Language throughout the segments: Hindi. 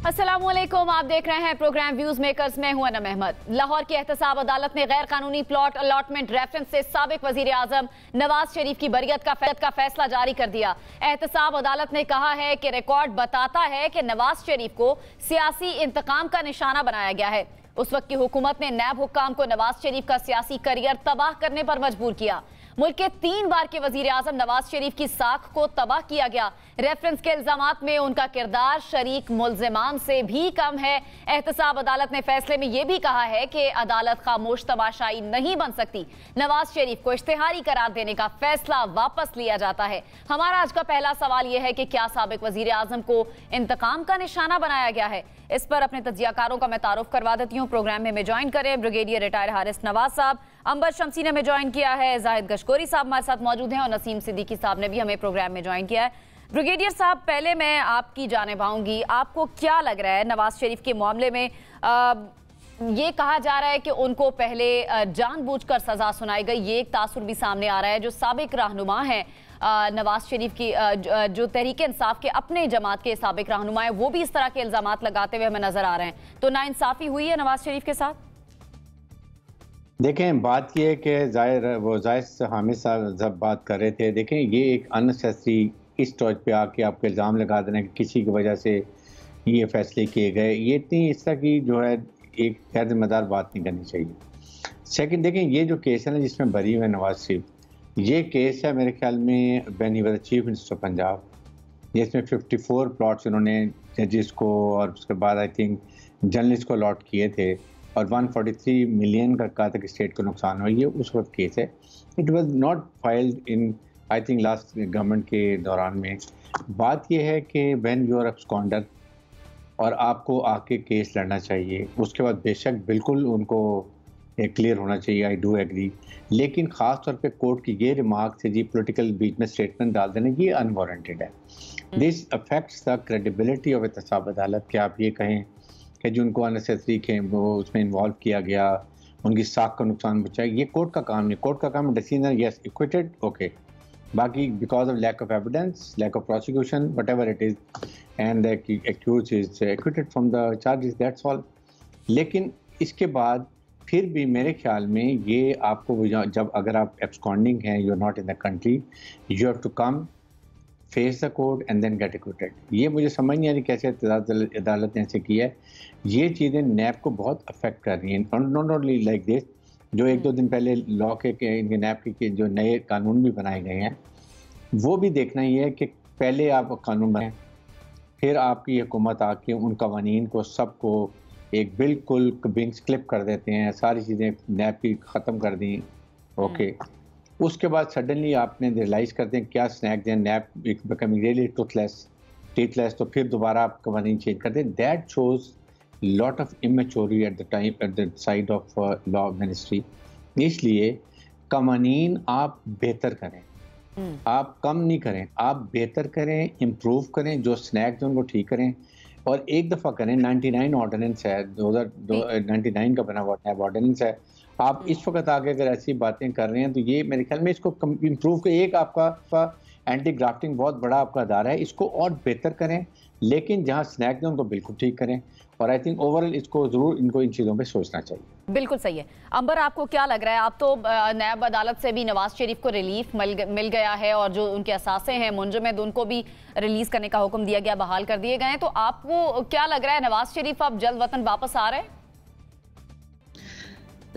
अस्सलामुअलैकुम, आप देख रहे हैं प्रोग्राम व्यूज मेकर्स में हूं अनम अहमद। लाहौर की एहतसाब अदालत ने गैर कानूनी प्लॉट अलॉटमेंट रेफरेंस से साबिक वजीर आजम नवाज शरीफ की बरियत का फैसला जारी कर दिया। एहतसाब अदालत ने कहा है कि रिकॉर्ड बताता है कि नवाज शरीफ को सियासी इंतकाम का निशाना बनाया गया है। उस वक्त की हुकूमत ने नैब हुक्काम को नवाज शरीफ का सियासी करियर तबाह करने पर मजबूर किया। मुल्क के 3 बार के वजीर आजम नवाज शरीफ की साख को तबाह किया गया। रेफरेंस के इल्जामात में उनका किरदार शरीक मुल्जिमान से भी कम है। एहतसाब अदालत ने फैसले में यह भी कहा है कि अदालत खामोश तमाशाई नहीं बन सकती। नवाज शरीफ को इश्तिहारी करार देने का फैसला वापस लिया जाता है। हमारा आज का पहला सवाल यह है कि क्या साबिक वजीर आजम को इंतकाम का निशाना बनाया गया है? इस पर अपने तज्जियाकारों का मैं तारुफ करवा देती हूँ। प्रोग्राम में ज्वाइन करें ब्रिगेडियर रिटायर हारिस नवाज साहब, अंबर शमसी ने हमें ज्वाइन किया है, जाहिद गशकोरी साहब हमारे साथ मौजूद हैं और नसीम सिद्दीकी साहब ने भी हमें प्रोग्राम में ज्वाइन किया है। ब्रिगेडियर साहब, पहले मैं आपकी जानिब आऊंगी, आपको क्या लग रहा है नवाज शरीफ के मामले में? ये कहा जा रहा है कि उनको पहले जानबूझकर सजा सुनाई गई, ये एक तासुर भी सामने आ रहा है। जो साबिक रहनुमा है नवाज शरीफ की, जो तहरीक इंसाफ के अपने जमात के साबिक रहनुमा है, वो भी इस तरह के इल्जामात लगाते हुए हमें नजर आ रहे हैं। तो नाइंसाफी हुई है नवाज शरीफ के साथ? देखें, बात यह है कि जाहिर हामिद साहब जब बात कर रहे थे, देखें ये एक अननेसेसरी इस स्टेज पे आके आपको इल्ज़ाम लगा देना कि किसी की वजह से ये फैसले किए गए, ये इतनी इस तरह की जो है एक गैर जिम्मेदार बात नहीं करनी चाहिए। सेकंड, देखें ये जो केस है ना जिसमें बरी हुए नवाज शरीफ, ये केस है मेरे ख्याल में when he was the chief minister of Punjab, जिसमें 54 प्लॉट्स उन्होंने जजेस को और उसके बाद आई थिंक जर्नलिस्ट को अलॉट किए थे और 143 मिलियन का कहा था कि स्टेट को नुकसान हुआ। ये उस वक्त केस है। It was not filed in I think last government के दौरान में। बात यह है कि व्हेन यू आर अब्सकॉन्डर और आपको आके केस लड़ना चाहिए, उसके बाद बेशक बिल्कुल उनको क्लियर होना चाहिए, आई डू एग्री, लेकिन ख़ास तौर पे कोर्ट की ये रिमार्क से जी पॉलिटिकल बीच में स्टेटमेंट डाल देना ये अनवारंटेड है। This affects the credibility of एहतसाब अदालत कि आप ये कहें कि जो उनको अननेसेसरी के वो उसमें इन्वॉल्व किया गया, उनकी साख का नुकसान बचाए, ये कोर्ट का काम नहीं। कोर्ट का काम डिसीजन यस एक्विटेड ओके, बाकी because of lack of evidence, lack of prosecution, whatever it is, and the accused is acquitted from the charges, that's all. लेकिन इसके बाद फिर भी मेरे ख्याल में ये आपको जब अगर आप एब्सकॉन्डिंग हैं, you are not in the country, you have to come face the court and then get acquitted. ये मुझे समझ नहीं आ रही कैसे अदालत ने ऐसे किया है। ये चीज़ें नैब को बहुत अफेक्ट कर रही हैं, नॉट ओनली लाइक दिस। जो 1-2 दिन पहले लॉ के इनके नैब के जो नए कानून भी बनाए गए हैं, वो भी देखना ये है कि पहले आप कानून बनाएं, फिर आपकी हुकूमत आके उन कवानीन को सबको एक बिल्कुल विंग्स क्लिप कर देते हैं, सारी चीज़ें नैब की ख़त्म कर दी ओके। उसके बाद सडनली आपने रियलाइज़ करते हैं क्या स्नैक्स हैं, नैब बिकमिंग रियली टीथलेस, तो फिर दोबारा आप कवानीन चेंज करते हैं। That shows lot of immaturity at the side of law ministry. इसलिए कवानीन आप बेहतर करें, आप कम नहीं करें, आप बेहतर करें, इम्प्रूव करें, जो स्नैक्स हैं उनको ठीक करें और एक दफ़ा करें। 99 ऑर्डिनेंस है, 2099 का बना हुआ ऑर्डिनेंस है। आप इस वक्त आगे अगर ऐसी बातें कर रहे हैं तो ये मेरे ख्याल में इसको इम्प्रूव के एक आपका एंटी ग्राफ्टिंग बहुत बड़ा आपका अदारा है, इसको और बेहतर करें, लेकिन जहाँ स्नैक्स हैं उनको बिल्कुल ठीक करें। और आई थिंक ओवरऑल इसको ज़रूर इनको इन चीज़ों पे सोचना चाहिए। बिल्कुल सही है। अंबर, आपको क्या लग रहा है? आप तो नैब अदालत से भी नवाज शरीफ को रिलीफ मिल गया है और जो उनके असासे हैं मुंजमद उनको भी रिलीज करने का हुक्म दिया गया, बहाल कर दिए गए हैं, तो आपको क्या लग रहा है नवाज शरीफ अब जल्द वतन वापस आ रहे हैं?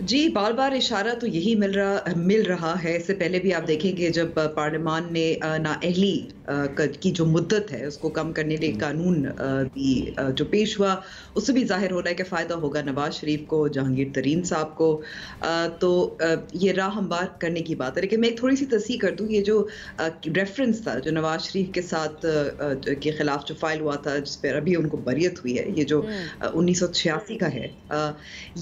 जी, बार बार इशारा तो यही मिल रहा है। इससे पहले भी आप देखेंगे जब पार्लियामान ने नाअहली की जो मुद्दत है उसको कम करने के लिए कानून भी जो पेश हुआ, उससे भी जाहिर हो रहा है कि फ़ायदा होगा नवाज शरीफ को, जहांगीर तरीन साहब को। तो ये राह हमवार करने की बात है। लेकिन मैं एक थोड़ी सी तस्दीक कर दूँ, ये जो रेफरेंस था जो नवाज शरीफ के साथ के खिलाफ जो फाइल हुआ था, जिस पर अभी उनको बरियत हुई है, ये जो 1986 का है,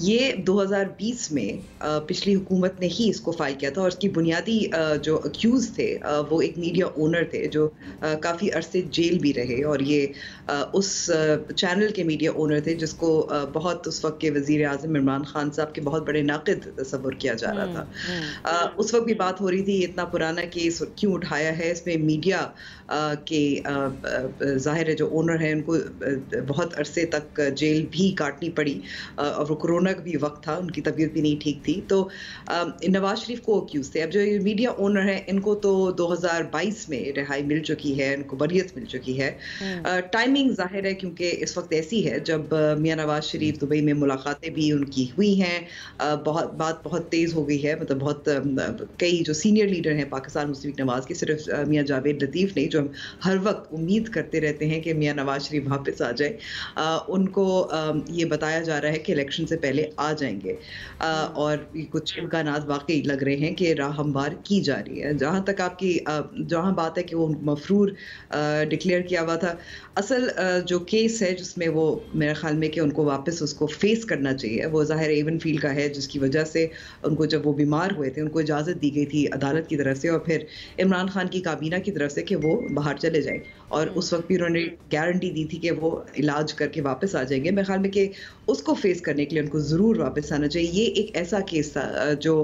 ये 2020 में पिछली हुकूमत ने ही इसको फाइल किया था और इसकी बुनियादी जो अक्यूज थे वो एक मीडिया ओनर थे जो काफ़ी अरसे जेल भी रहे, और ये उस चैनल के मीडिया ओनर थे जिसको बहुत उस वक्त के वज़ीर आज़म इमरान खान साहब के बहुत बड़े नाक़िद तस्वुर किया जा रहा था। उस वक्त भी बात हो रही थी इतना पुराना केस क्यों उठाया है, इसमें मीडिया के ज़ाहिर है जो ओनर है उनको बहुत अरसे तक जेल भी काटनी पड़ी और वो कोरोना का भी वक्त था, उनकी तबीयत भी नहीं ठीक थी, तो नवाज शरीफ को अक्यूज थे। अब जो मीडिया ओनर है इनको तो 2022 में रिहाई मिल चुकी है, इनको बरियत मिल चुकी है। टाइमिंग जाहिर है क्योंकि इस वक्त ऐसी है जब मियां नवाज शरीफ दुबई में मुलाकातें भी उनकी हुई हैं, बात बहुत तेज़ हो गई है, मतलब बहुत कई जो सीनियर लीडर हैं पाकिस्तान मुस्लिम लीग नवाज के, सिर्फ मियां जावेद लतीफ़ नहीं, जो हम हर वक्त उम्मीद करते रहते हैं कि मियां नवाज शरीफ वापस आ जाए, उनको ये बताया जा रहा है कि इलेक्शन से पहले आ जाएंगे और कुछ इम्कानात वाकई लग रहे हैं कि राह हमवार की जा रही है। जहाँ तक आपकी जहाँ बात है कि वो मफरूर डिक्लेयर किया हुआ था, असल जो केस है जिसमें वो मेरे ख्याल में कि उनको वापस उसको फेस करना चाहिए, वो ज़ाहिर एवन फील्ड का है जिसकी वजह से उनको जब वो बीमार हुए थे उनको इजाज़त दी गई थी अदालत की तरफ से और फिर इमरान खान की काबीना की तरफ से कि वो बाहर चले जाएं, और उस वक्त भी उन्होंने गारंटी दी थी कि वो इलाज करके वापस आ जाएंगे। मेरे ख्याल में कि उसको फेस करने के लिए उनको ज़रूर वापस आना चाहिए। ये एक ऐसा केस था जो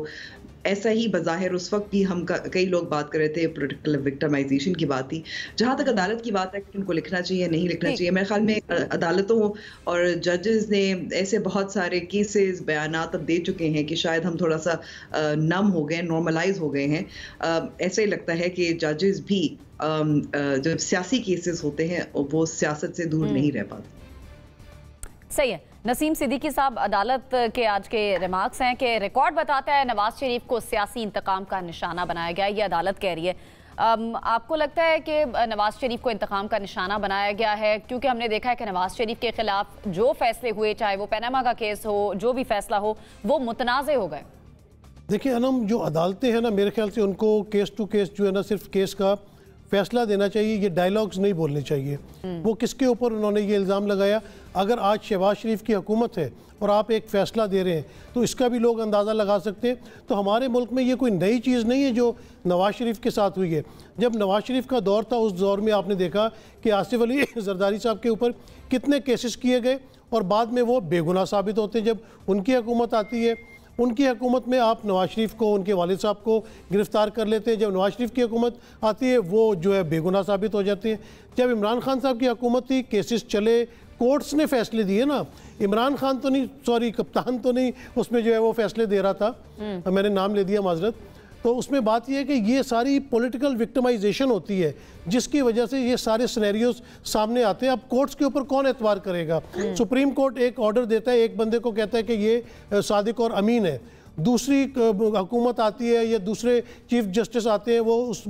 ऐसा ही बज़ाहिर उस वक्त भी हम कई लोग बात कर रहे थे, पॉलिटिकल विक्टिमाइजेशन की बात थी। जहाँ तक अदालत की बात है कि उनको लिखना चाहिए नहीं लिखना चाहिए, मेरे ख्याल में अदालतों और जजेस ने ऐसे बहुत सारे केसेस बयानात अब दे चुके हैं कि शायद हम थोड़ा सा नम हो गए, नॉर्मलाइज हो गए हैं। ऐसा ही लगता है कि जजेस भी जब सियासी केसेस होते हैं वो सियासत से दूर नहीं रह पाते। सही है। नसीम सिद्दीकी साहब, अदालत के आज के रिमार्क्स हैं कि रिकॉर्ड बताता है नवाज शरीफ को सियासी इंतकाम का निशाना बनाया गया, ये अदालत कह रही है। आपको लगता है कि नवाज शरीफ को इंतकाम का निशाना बनाया गया है? क्योंकि हमने देखा है कि नवाज शरीफ के खिलाफ जो फैसले हुए, चाहे वो पैनामा का केस हो, जो भी फैसला हो, वो मुतनाज़े हो गए। देखिए अनम, जो अदालतें हैं ना, मेरे ख्याल से उनको केस टू केस जो है ना सिर्फ केस का फैसला देना चाहिए, ये डायलॉग्स नहीं बोलने चाहिए। वो किसके ऊपर उन्होंने ये इल्ज़ाम लगाया? अगर आज शहबाज शरीफ की हुकूमत है और आप एक फ़ैसला दे रहे हैं तो इसका भी लोग अंदाज़ा लगा सकते हैं। तो हमारे मुल्क में ये कोई नई चीज़ नहीं है जो नवाज शरीफ के साथ हुई है। जब नवाज शरीफ का दौर था उस दौर में आपने देखा कि आसिफ अली जरदारी साहब के ऊपर कितने केसेस किए गए और बाद में वो बेगुनाह साबित होते हैं। जब उनकी हुकूमत आती है, उनकी हुकूमत में आप नवाज शरीफ को, उनके वालिद साहब को गिरफ़्तार कर लेते हैं। जब नवाज शरीफ की हुकूमत आती है वो जो है बेगुनाह साबित हो जाते हैं। जब इमरान खान साहब की हुकूमत थी, केसेस चले, कोर्ट्स ने फैसले दिए ना। इमरान खान तो नहीं, सॉरी कप्तान तो नहीं उसमें जो है वो फैसले दे रहा था, मैंने नाम ले दिया, माजरत। तो उसमें बात यह है कि ये सारी पॉलिटिकल विक्टिमाइजेशन होती है जिसकी वजह से ये सारे सिनेरियोज सामने आते हैं। अब कोर्ट्स के ऊपर कौन एतबार करेगा? सुप्रीम कोर्ट एक ऑर्डर देता है, एक बंदे को कहता है कि ये सादिक और अमीन है, दूसरी हुकूमत आती है या दूसरे चीफ जस्टिस आते हैं, वो उस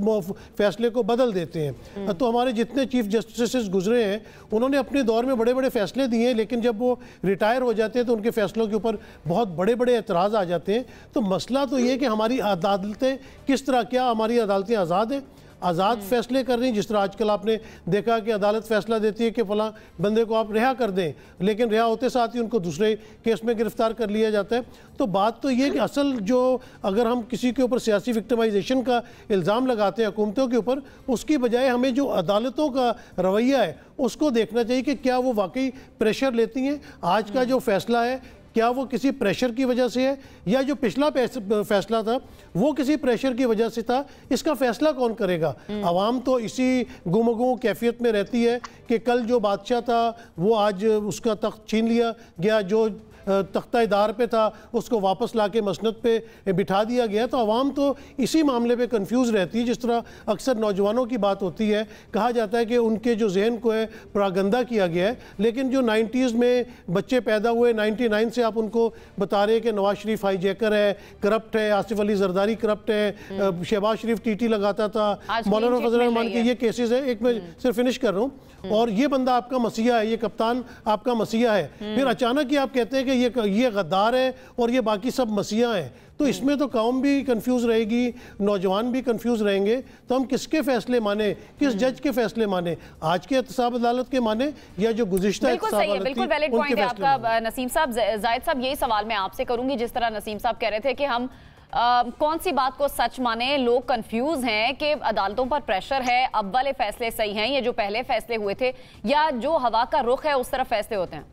फैसले को बदल देते हैं। तो हमारे जितने चीफ जस्टिस गुजरे हैं उन्होंने अपने दौर में बड़े बड़े फैसले दिए हैं, लेकिन जब वो रिटायर हो जाते हैं तो उनके फैसलों के ऊपर बहुत बड़े बड़े एतराज़ आ जाते हैं। तो मसला तो ये कि हमारी अदालतें किस तरह, क्या हमारी अदालतें आज़ाद हैं? आज़ाद फैसले कर रही हैं? जिस तरह आजकल आपने देखा कि अदालत फैसला देती है कि फ़लाँ बंदे को आप रिहा कर दें, लेकिन रिहा होते साथ ही उनको दूसरे केस में गिरफ़्तार कर लिया जाता है। तो बात तो ये कि असल जो, अगर हम किसी के ऊपर सियासी विक्टिमाइजेशन का इल्ज़ाम लगाते हैं हुकूमतों के ऊपर, उसकी बजाय हमें जो अदालतों का रवैया है उसको देखना चाहिए कि क्या वो वाकई प्रेशर लेती हैं। आज का जो फ़ैसला है क्या वो किसी प्रेशर की वजह से है या जो पिछला फैसला था वो किसी प्रेशर की वजह से था? इसका फैसला कौन करेगा? आवाम तो इसी गुमगुम कैफियत में रहती है कि कल जो बादशाह था वो आज उसका तख्त छीन लिया गया, जो तख्ता-ए-दार पे था उसको वापस लाके मसनद पे बिठा दिया गया। तो आवाम तो इसी मामले पे कंफ्यूज रहती है। जिस तरह अक्सर नौजवानों की बात होती है, कहा जाता है कि उनके जो जहन को है प्रागंदा किया गया है, लेकिन जो 90s में बच्चे पैदा हुए, 99 से आप उनको बता रहे हैं कि नवाज शरीफ हाईजैकर है, करप्ट है, आसिफ अली जरदारी करप्ट है, शहबाज शरीफ टीटी लगाता था, मौलाना फजल रहमान के ये केसेस है। एक मैं सिर्फ फिनिश कर रहा हूँ, और ये बंदा आपका मसीहा है, ये कप्तान आपका मसीहा है। फिर अचानक ही आप कहते हैं कि ये गद्दार है और ये बाकी सब मसीहा हैं। तो इसमें तो कौम भी कंफ्यूज रहेगी, नौजवान भी कंफ्यूज रहेंगे। तो हम किसके फैसले माने, किस जज के फैसले माने, आज के एहतसाब अदालत के माने या जो गुज़िश्ता बिल्कुल सही है, बिल्कुल वैलिड पॉइंट है आपका नसीम साहब। जाहिद साहब, यही सवाल मैं आपसे करूंगी, जिस तरह नसीम साहब कह रहे थे कि हम कौन सी बात को सच माने। लोग कंफ्यूज हैं कि अदालतों पर प्रेशर है, अब वाले फैसले सही हैं, ये जो पहले फैसले हुए थे, या जो हवा का रुख है उस तरफ फैसले होते हैं।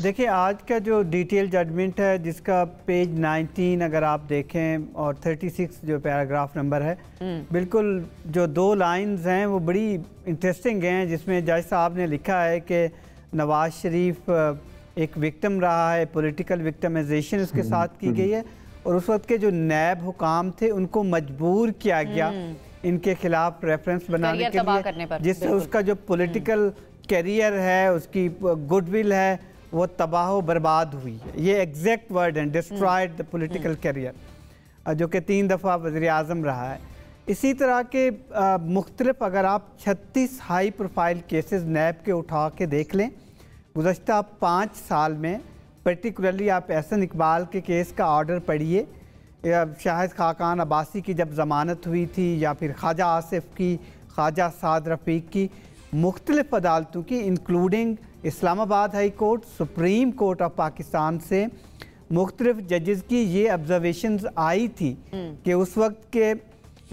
देखिए, आज का जो डिटेल जजमेंट है, जिसका पेज 19 अगर आप देखें और 36 जो पैराग्राफ नंबर है, बिल्कुल जो 2 लाइंस हैं वो बड़ी इंटरेस्टिंग हैं, जिसमें जज साहब ने लिखा है कि नवाज शरीफ एक विक्टिम रहा है, पॉलिटिकल विक्टिमाइजेशन उसके साथ की गई है, और उस वक्त के जो नैब हुकाम थे उनको मजबूर किया गया इनके खिलाफ रेफरेंस बनाने के लिए, जिससे उसका जो पॉलिटिकल कैरियर है, उसकी गुडविल है, वो तबाह बर्बाद हुई है। ये एग्जैक्ट वर्ड है, डिस्ट्रॉयड द पॉलिटिकल कैरियर, जो कि 3 दफ़ा वज़ीर आज़म रहा है। इसी तरह के मुख्तलिफ अगर आप 36 हाई प्रोफाइल केसेस नैब के उठा के देख लें गुज़श्ता 5 साल में, पर्टिकुलरली आप एहसन इकबाल के केस का ऑर्डर पढ़िए, या शाहिद खाकान अब्बासी की जब ज़मानत हुई थी, या फिर ख्वाजा आसिफ की, ख्वाजा साद रफ़ीक की, मुख्तलिफ अदालतों की including Islamabad high court, supreme court of Pakistan से मुख्तलिफ जजेस की ये ऑब्जर्वेशंस आई थी कि उस वक्त के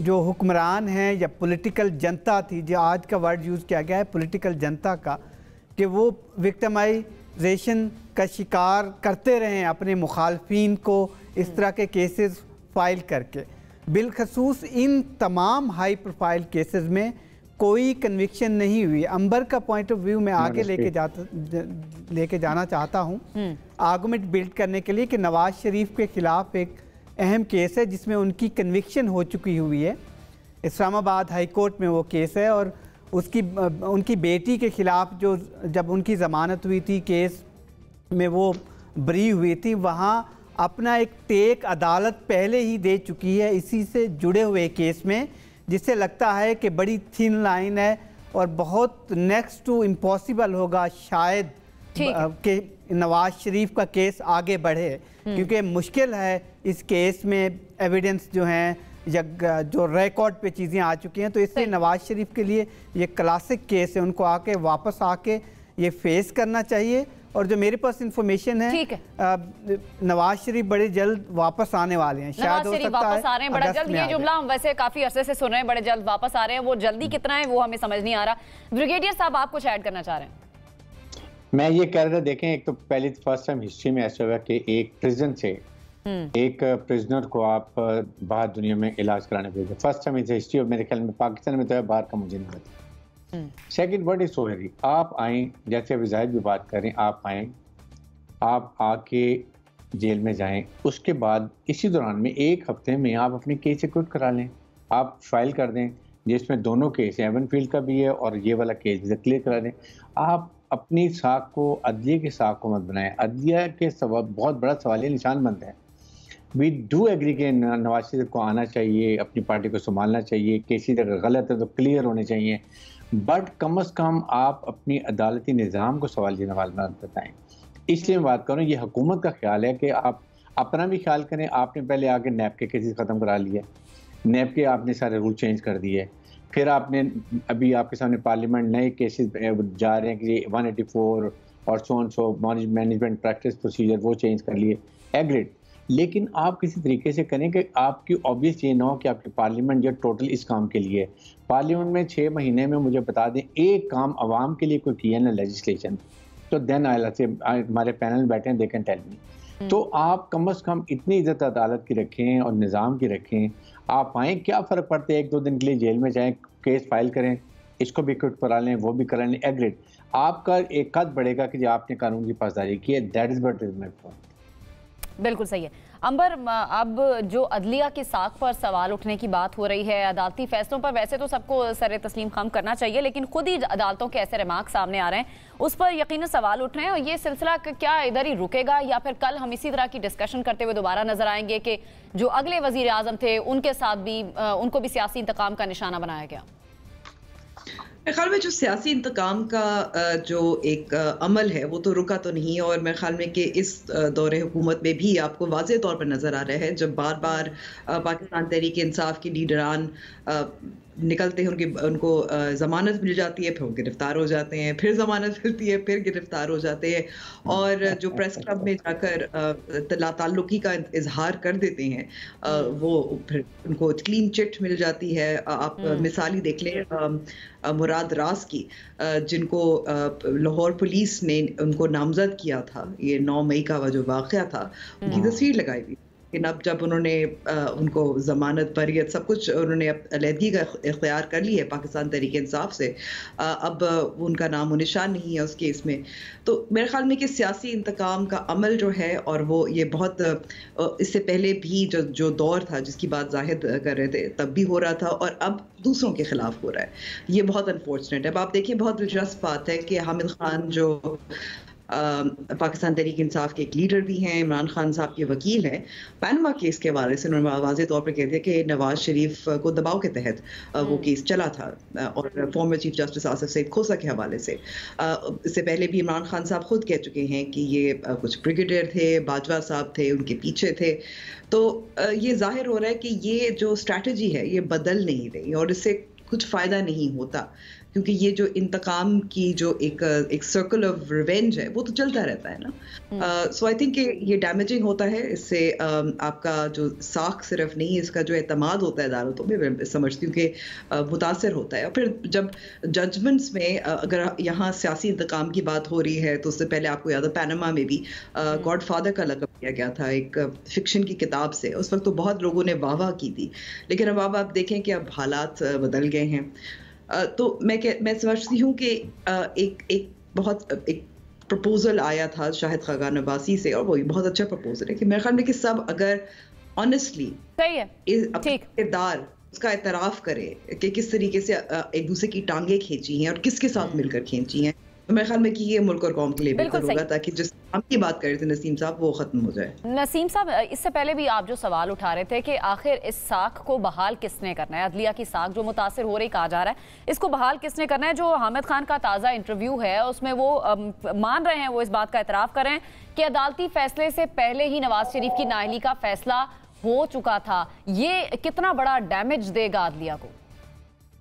जो हुक्मरान हैं या पॉलिटिकल जनता थी, जो आज का वर्ड यूज़ किया गया है पॉलिटिकल जनता का, कि वो विक्टिमाइजेशन का शिकार करते रहें अपने मुखालफिन को इस तरह के केसेस फाइल करके। बिलखसूस इन तमाम हाई प्रोफाइल केसेस में कोई कन्विक्शन नहीं हुई। अंबर का पॉइंट ऑफ व्यू मैं आगे लेके जाना चाहता हूँ आर्गुमेंट बिल्ड करने के लिए कि नवाज शरीफ के खिलाफ एक अहम केस है जिसमें उनकी कन्विक्शन हो चुकी हुई है। इस्लामाबाद हाई कोर्ट में वो केस है, और उनकी बेटी के खिलाफ जो जब उनकी ज़मानत हुई थी, केस में वो बरी हुई थी, वहाँ अपना एक टेक अदालत पहले ही दे चुकी है इसी से जुड़े हुए केस में, जिससे लगता है कि बड़ी थिन लाइन है और बहुत नेक्स्ट टू इम्पॉसिबल होगा शायद कि नवाज शरीफ का केस आगे बढ़े, क्योंकि मुश्किल है इस केस में एविडेंस जो हैं या जो रिकॉर्ड पे चीज़ें आ चुकी हैं। तो इससे नवाज शरीफ के लिए ये क्लासिक केस है, उनको आके वापस आके ये फेस करना चाहिए। और जो मेरे पास इंफॉर्मेशन है, नवाज शरीफ बड़े जल्द वापस आने वाले हैं, शायद हो सकता वापस आ रहे हैं बड़ा जल्द। ये जुमला हम वैसे काफी अरसे से सुन रहे हैं, बड़े जल्द वापस आ रहे हैं, वो जल्दी कितना है वो हमें समझ नहीं आ रहा। ब्रिगेडियर साहब, आप कुछ ऐड करना चाह रहे हैं? मैं ये कह रहा था, देखें, एक तो पहले फर्स्ट टाइम हिस्ट्री में ऐसा हुआ कि एक प्रिजन से एक प्रिजनर को आप बाहर दुनिया में इलाज कराने भेजे। फर्स्ट टाइम इस हिस्ट्री, और मेरे ख्याल में पाकिस्तान में तो है, बाहर का मुझे नहीं पता। सेकेंड वर्ड इज सोहरी, आप आए, जैसे अभी जाहिद भी बात करें, आप आए, आप आके जेल में जाएं, उसके बाद इसी दौरान में 1 हफ्ते में आप अपनी केस एक्विट करा लें, आप फाइल कर दें, जिसमें दोनों केस एवनफील्ड का भी है और ये वाला केस भी क्लियर करा दें। आप अपनी साख को, अदलिया की साख को मत बनाएं। अदलिया के बहुत बड़ा सवाल निशान बनता है। वी डू एग्री के नवाज शरीफ को आना चाहिए, अपनी पार्टी को संभालना चाहिए, केसेस अगर गलत है तो क्लियर होने चाहिए, बट कम अज़ कम आप अपनी अदालती निज़ाम को सवाल जवाब बताएं। इसलिए मैं बात करूँ, ये हुकूमत का ख्याल है कि आप अपना भी ख्याल करें। आपने पहले आके नैब के केसेस ख़त्म करा लिए, नैब के आपने सारे रूल चेंज कर दिए, फिर आपने अभी आपके सामने पार्लियामेंट नए केसेस जा रहे हैं कि 184 और सो मैनेजमेंट प्रैक्टिस प्रोसीजर वो चेंज कर लिए, एग्रीड। लेकिन आप किसी तरीके से करें कि आपकी ऑब्वियस ये ना हो कि आपकी पार्लियामेंट जो टोटल इस काम के लिए, पार्लियामेंट में 6 महीने में मुझे बता दें एक काम आवाम के लिए कोई किया ना लेजिस्लेशन, तो देन हमारे पैनल बैठे हैं, दे कैन टेल मी। तो आप कम अज़ कम इतनी इज्जत अदालत की रखें और निज़ाम की रखें। आप आएँ, क्या फ़र्क पड़ता है 1-2 दिन के लिए जेल में जाएँ, केस फाइल करें, इसको भी क्विट करा लें, वो भी करा लें, एग्रीड। आपका एक कद बढ़ेगा कि आपने कानून की पासदारी की है। That is what is my point. बिल्कुल सही है। अंबर, अब जो अदलिया की साख पर सवाल उठने की बात हो रही है, अदालती फैसलों पर वैसे तो सबको सर तस्लीम खम करना चाहिए, लेकिन खुद ही अदालतों के ऐसे रिमार्क सामने आ रहे हैं, उस पर यकीनन सवाल उठ रहे हैं। और ये सिलसिला क्या इधर ही रुकेगा, या फिर कल हम इसी तरह की डिस्कशन करते हुए दोबारा नजर आएंगे कि जो अगले वजीर आजम थे उनके साथ भी उनको भी सियासी इंतकाम का निशाना बनाया गया? मेरे ख्याल में जो सियासी इंतकाम का जो एक अमल है वो तो रुका तो नहीं, और मेरे ख्याल में कि इस दौरे हुकूमत में भी आपको वाज़ेह तौर पर नज़र आ रहा है, जब बार बार पाकिस्तान तहरीक इंसाफ के लीडरान निकलते हैं, उनको ज़मानत मिल जाती है, फिर वो गिरफ्तार हो जाते हैं, फिर ज़मानत मिलती है, फिर गिरफ्तार हो जाते हैं, और जो प्रेस क्लब में जाकर ताल्लुकी का इजहार कर देते हैं, वो फिर उनको क्लीन चिट मिल जाती है। आप मिसाल ही देख लें मुराद रास की, जिनको लाहौर पुलिस ने उनको नामजद किया था, ये 9 मई का जो वाक़या था, उनकी तस्वीर लगाई हुई। लेकिन अब जब उन्होंने उनको ज़मानत बरियत सब कुछ उन्होंने अलहदगी का इख्तियार कर ली है पाकिस्तान तहरीक इंसाफ से, अब उनका नाम निशान नहीं है उस केस में। तो मेरे ख्याल में कि सियासी इंतकाम का अमल जो है, और वो ये बहुत इससे पहले भी जो दौर था जिसकी बात जाहिद कर रहे थे तब भी हो रहा था, और अब दूसरों के खिलाफ हो रहा है। ये बहुत अनफॉर्चुनेट है। अब आप देखिए, बहुत दिलचस्प बात है कि हामिद खान जो पाकिस्तान तहरीक इंसाफ के एक लीडर भी हैं, इमरान खान साहब के वकील हैं, पैनमा केस के हवाले से उन्होंने वाज़ेह तौर पर कह दिया कि नवाज शरीफ को दबाव के तहत वो केस चला था, और former chief justice Asif Saeed Khosa के हवाले से। इससे पहले भी इमरान खान साहब खुद कह चुके हैं कि ये कुछ ब्रिगेडियर थे, बाजवा साहब थे, उनके पीछे थे। तो ये जाहिर हो रहा है कि ये जो स्ट्रैटेजी है ये बदल नहीं रही, और इससे कुछ फ़ायदा नहीं होता, क्योंकि ये जो इंतकाम की जो एक सर्कल ऑफ रिवेंज है वो तो चलता रहता है ना। सो आई थिंक ये डैमेजिंग होता है। इससे आपका जो साख सिर्फ नहीं, इसका जो एतमाद होता है अदालतों में, मैं समझती हूँ कि मुतासर होता है। और फिर जब जजमेंट्स में अगर यहाँ सियासी इंतकाम की बात हो रही है, तो उससे पहले आपको याद है पैनामा में भी गॉड फादर का लक़ब दिया गया था एक फिक्शन की किताब से। उस वक्त तो बहुत लोगों ने वाह की थी, लेकिन अब आप देखें कि अब हालात बदल गए हैं। तो मैं समझती हूँ कि एक प्रपोजल आया था शाहिद खाकान अब्बासी से, और वो बहुत अच्छा प्रपोजल है कि मेरे ख्याल में कि सब अगर ऑनेस्टली अपने किरदार उसका एतराफ़ करे कि किस तरीके से एक दूसरे की टांगे खींची हैं और किसके साथ मिलकर खींची हैं, तो मेरे ख्याल में कि ये मुल्क और कौम के लिए बेहतर होगा, ताकि जिस हम की बात कर रहे थे नसीम साहब, वो खत्म हो जाए। नसीम साहब, इससे पहले भी आप जो सवाल उठा रहे थे कि आखिर इस साख को बहाल किसने करना है, अदलिया की साख जो मुतासिर हो रही कहा जा रहा है, इसको बहाल किसने करना है? जो हामिद खान का ताज़ा इंटरव्यू है उसमें वो मान रहे हैं, वो इस बात का एतराफ़ कर रहे हैं कि अदालती फैसले से पहले ही नवाज शरीफ की नाअहली का फैसला हो चुका था। ये कितना बड़ा डैमेज देगा अदलिया को?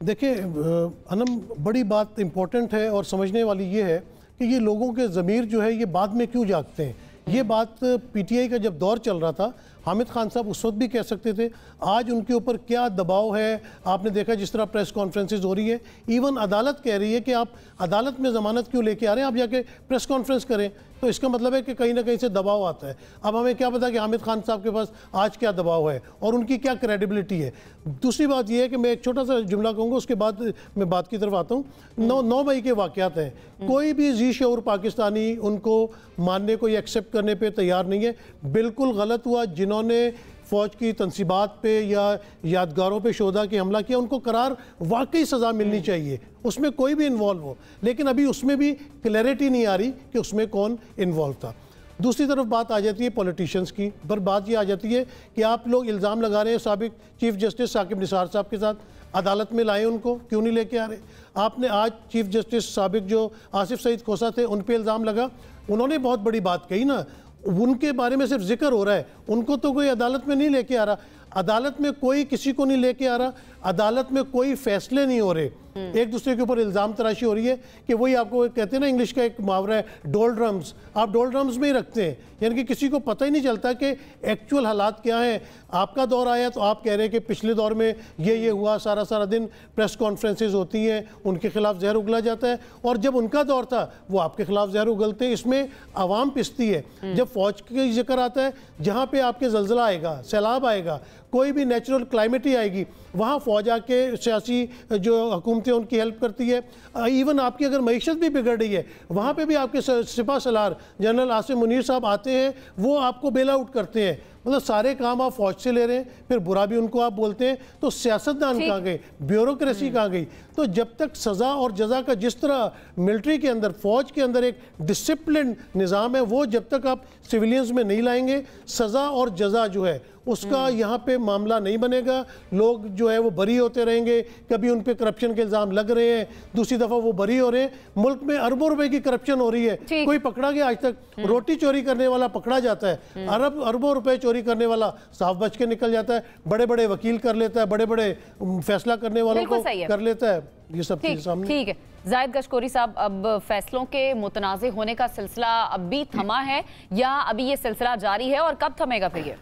देखिए अनम, बड़ी बात इम्पोर्टेंट है और समझने वाली ये है कि ये लोगों के ज़मीर जो है ये बाद में क्यों जागते हैं। ये बात पीटीआई का जब दौर चल रहा था, हामिद खान साहब उस वक्त भी कह सकते थे। आज उनके ऊपर क्या दबाव है, आपने देखा जिस तरह प्रेस कॉन्फ्रेंसेज हो रही है, इवन अदालत कह रही है कि आप अदालत में ज़मानत क्यों लेके आ रहे हैं, आप जाके प्रेस कॉन्फ्रेंस करें। तो इसका मतलब है कि कहीं ना कहीं से दबाव आता है। अब हमें क्या पता कि हामिद खान साहब के पास आज क्या दबाव है और उनकी क्या क्रेडिबिलिटी है। दूसरी बात यह है कि मैं एक छोटा सा जुमला कहूँगा, उसके बाद मैं बात की तरफ आता हूँ। 9 मई के वाक़यात हैं, कोई भी जी शऊर पाकिस्तानी उनको मानने को या एक्सेप्ट करने पे तैयार नहीं है। बिल्कुल गलत हुआ जिन्होंने फ़ौज की तनसीबात पे या यादगारों पे शोधा की हमला किया, उनको करार वाकई सज़ा मिलनी चाहिए, उसमें कोई भी इन्वॉल्व हो। लेकिन अभी उसमें भी क्लैरिटी नहीं आ रही कि उसमें कौन इन्वॉल्व था। दूसरी तरफ बात आ जाती है पॉलिटिशियंस की, पर बात ये आ जाती है कि आप लोग इल्ज़ाम लगा रहे हैं साबिक चीफ जस्टिस साकिब निसार साहब के साथ, अदालत में लाए उनको क्यों नहीं लेके आ रहे। आपने आज चीफ जस्टिस साबिक जो आसिफ सईद खोसा थे उन पर इल्ज़ाम लगा, उन्होंने बहुत बड़ी बात कही ना, उनके बारे में सिर्फ जिक्र हो रहा है, उनको तो कोई अदालत में नहीं लेके आ रहा। अदालत में कोई किसी को नहीं लेके आ रहा, अदालत में कोई फैसले नहीं हो रहे, एक दूसरे के ऊपर इल्ज़ाम तराशी हो रही है कि वही आपको कहते हैं ना, इंग्लिश का एक मुहावरा है डोल ड्रम्स, आप डोल ड्रम्स में ही रखते हैं, यानी कि किसी को पता ही नहीं चलता कि एक्चुअल हालात क्या हैं। आपका दौर आया तो आप कह रहे हैं कि पिछले दौर में ये हुआ, सारा दिन प्रेस कॉन्फ्रेंसेज होती हैं, उनके खिलाफ जहर उगला जाता है, और जब उनका दौर था वो आपके खिलाफ जहर उगलते हैं। इसमें आवाम पिसती है। जब फौज का जिक्र आता है, जहाँ पे आपके जल्जला आएगा, सैलाब आएगा, कोई भी नेचुरल क्लाइमेट ही आएगी, वहाँ फौज आके सियासी जो हुकूमतें उनकी हेल्प करती है। इवन आपकी अगर मईशत भी बिगड़ रही है, वहाँ पे भी आपके सिपा सलार जनरल आसिम मुनीर साहब आते हैं, वो आपको बेल आउट करते हैं, मतलब सारे काम आप फौज से ले रहे हैं, फिर बुरा भी उनको आप बोलते हैं, तो सियासतदान कहाँ गए, ब्यूरोक्रेसी कहाँ गई? तो जब तक सज़ा और जजा का जिस तरह मिलिट्री के अंदर, फौज के अंदर एक डिसिप्लिन निज़ाम है, वो जब तक आप सिविलियंस में नहीं लाएंगे, सज़ा और जजा जो है उसका यहाँ पे मामला नहीं बनेगा। लोग जो है वो बरी होते रहेंगे, कभी उन पे करप्शन के इल्ज़ाम लग रहे हैं, दूसरी दफ़ा वो बरी हो रहे हैं। मुल्क में अरबों रुपए की करप्शन हो रही है, कोई पकड़ा गया आज तक? रोटी चोरी करने वाला पकड़ा जाता है, अरबों रुपए चोरी करने वाला साफ बच के निकल जाता है, बड़े बड़े वकील कर लेता है, बड़े बड़े फैसला करने वालों को कर लेता है। ये सब चीज़ सामने। ठीक है जाहिद गशकोरी साहब, अब फैसलों के मुतनाज़े होने का सिलसिला अब भी थमा है या अभी ये सिलसिला जारी है, और कब थमेगा फिर ये?